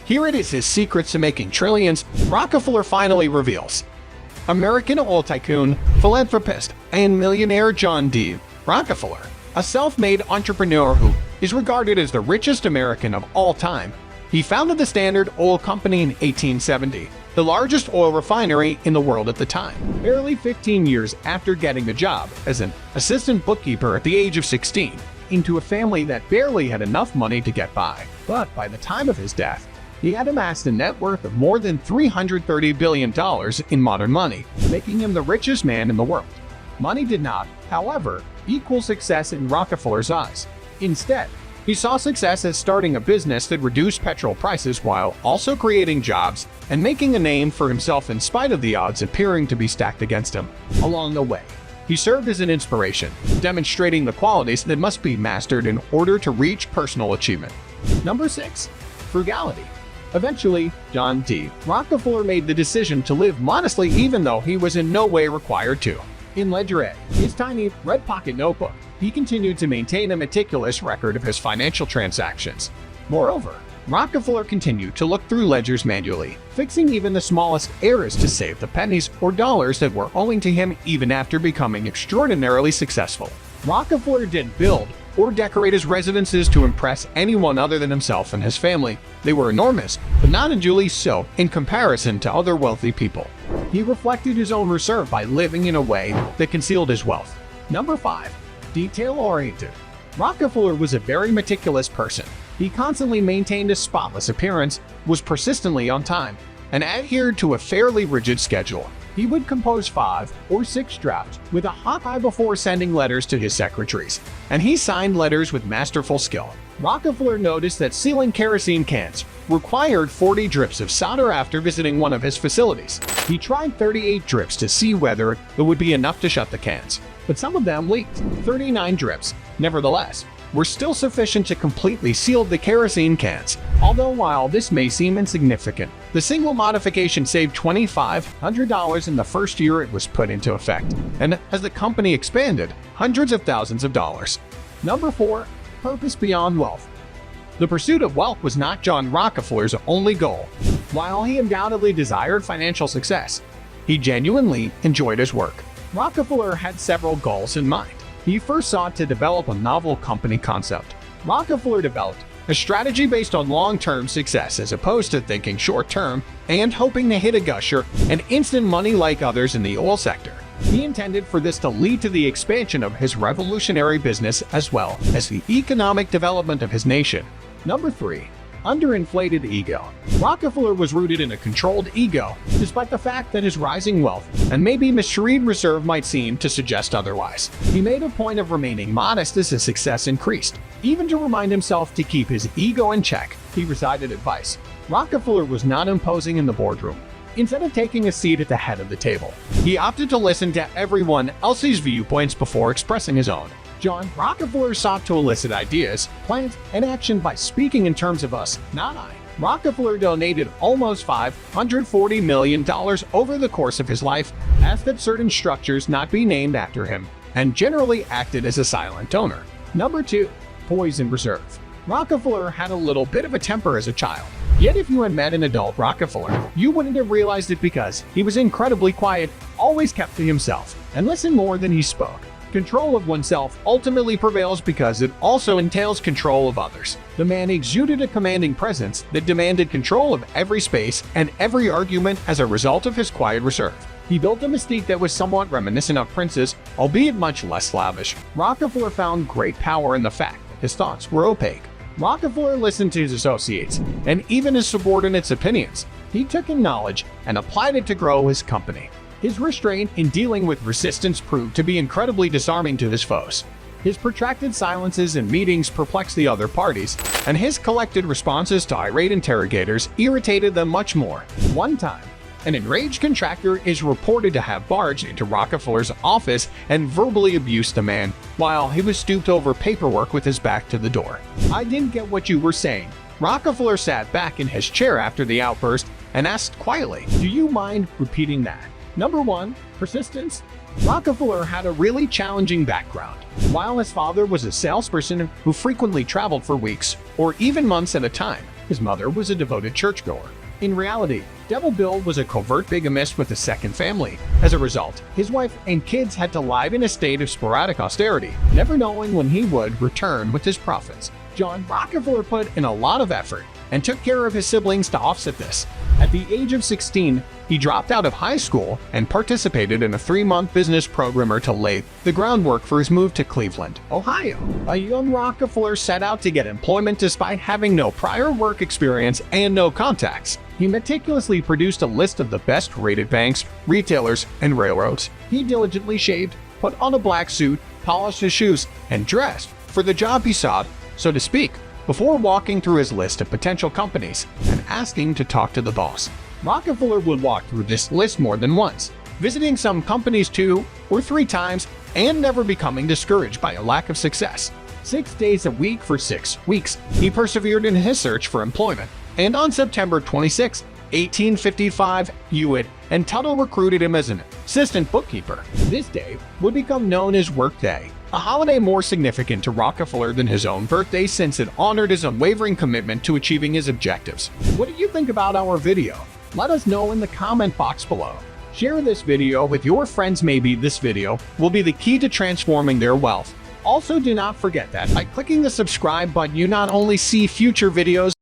Here it is, his secrets to making trillions, Rockefeller finally reveals. American oil tycoon, philanthropist, and millionaire John D. Rockefeller, a self-made entrepreneur who is regarded as the richest American of all time. He founded the Standard Oil Company in 1870, the largest oil refinery in the world at the time, barely 15 years after getting the job as an assistant bookkeeper at the age of 16, into a family that barely had enough money to get by. But by the time of his death, he had amassed a net worth of more than $330 billion in modern money, making him the richest man in the world. Money did not, however, equal success in Rockefeller's eyes. Instead, he saw success as starting a business that reduced petrol prices while also creating jobs and making a name for himself in spite of the odds appearing to be stacked against him. Along the way, he served as an inspiration, demonstrating the qualities that must be mastered in order to reach personal achievement. Number 6. Frugality. Eventually, John D. Rockefeller made the decision to live modestly even though he was in no way required to. In Ledger A, his tiny, red pocket notebook, he continued to maintain a meticulous record of his financial transactions. Moreover, Rockefeller continued to look through ledgers manually, fixing even the smallest errors to save the pennies or dollars that were owing to him even after becoming extraordinarily successful. Rockefeller didn't build or decorate his residences to impress anyone other than himself and his family. They were enormous, but not unduly so in comparison to other wealthy people. He reflected his own reserve by living in a way that concealed his wealth. Number 5. Detail-oriented. Rockefeller was a very meticulous person. He constantly maintained a spotless appearance, was persistently on time, and adhered to a fairly rigid schedule. He would compose 5 or 6 drafts with a hot eye before sending letters to his secretaries, and he signed letters with masterful skill. Rockefeller noticed that sealing kerosene cans required 40 drips of solder after visiting one of his facilities. He tried 38 drips to see whether it would be enough to shut the cans, but some of them leaked. 39 drips, nevertheless, were still sufficient to completely seal the kerosene cans. Although while this may seem insignificant, the single modification saved $2,500 in the first year it was put into effect, and as the company expanded, hundreds of thousands of dollars. Number 4. Purpose beyond wealth. The pursuit of wealth was not John Rockefeller's only goal. While he undoubtedly desired financial success, he genuinely enjoyed his work. Rockefeller had several goals in mind. He first sought to develop a novel company concept. Rockefeller developed a strategy based on long-term success as opposed to thinking short-term and hoping to hit a gusher and instant money like others in the oil sector. He intended for this to lead to the expansion of his revolutionary business as well as the economic development of his nation. Number 3. Underinflated ego. Rockefeller was rooted in a controlled ego, despite the fact that his rising wealth and maybe misread reserve might seem to suggest otherwise. He made a point of remaining modest as his success increased, even to remind himself to keep his ego in check. He recited advice. Rockefeller was not imposing in the boardroom. Instead of taking a seat at the head of the table, he opted to listen to everyone else's viewpoints before expressing his own. John Rockefeller sought to elicit ideas, plans, and action by speaking in terms of us, not I. Rockefeller donated almost $540 million over the course of his life, asked that certain structures not be named after him, and generally acted as a silent donor. Number 2. Poise and reserve. Rockefeller had a little bit of a temper as a child. Yet if you had met an adult Rockefeller, you wouldn't have realized it because he was incredibly quiet, always kept to himself, and listened more than he spoke. Control of oneself ultimately prevails because it also entails control of others. The man exuded a commanding presence that demanded control of every space and every argument as a result of his quiet reserve. He built a mystique that was somewhat reminiscent of princes, albeit much less lavish. Rockefeller found great power in the fact that his thoughts were opaque. Rockefeller listened to his associates and even his subordinates' opinions. He took in knowledge and applied it to grow his company. His restraint in dealing with resistance proved to be incredibly disarming to his foes. His protracted silences in meetings perplexed the other parties, and his collected responses to irate interrogators irritated them much more. One time, an enraged contractor is reported to have barged into Rockefeller's office and verbally abused the man while he was stooped over paperwork with his back to the door. "I didn't get what you were saying." Rockefeller sat back in his chair after the outburst and asked quietly, "Do you mind repeating that?" Number 1. Persistence. Rockefeller had a really challenging background. While his father was a salesperson who frequently traveled for weeks or even months at a time, His mother was a devoted churchgoer. In reality, Devil Bill was a covert bigamist with a second family. As a result, his wife and kids had to live in a state of sporadic austerity, never knowing when he would return with his profits. John Rockefeller put in a lot of effort and took care of his siblings to offset this. At the age of 16, he dropped out of high school and participated in a 3-month business program to lay the groundwork for his move to Cleveland, Ohio. A young Rockefeller set out to get employment despite having no prior work experience and no contacts. He meticulously produced a list of the best-rated banks, retailers, and railroads. He diligently shaved, put on a black suit, polished his shoes, and dressed for the job he sought, so to speak, before walking through his list of potential companies and asking to talk to the boss. Rockefeller would walk through this list more than once, visiting some companies 2 or 3 times and never becoming discouraged by a lack of success. 6 days a week for 6 weeks, he persevered in his search for employment, and on September 26, 1855, Hewitt and Tuttle recruited him as an assistant bookkeeper. This day would become known as Work Day, a holiday more significant to Rockefeller than his own birthday since it honored his unwavering commitment to achieving his objectives. What do you think about our video? Let us know in the comment box below. Share this video with your friends. Maybe this video will be the key to transforming their wealth. Also, do not forget that by clicking the subscribe button, you not only see future videos,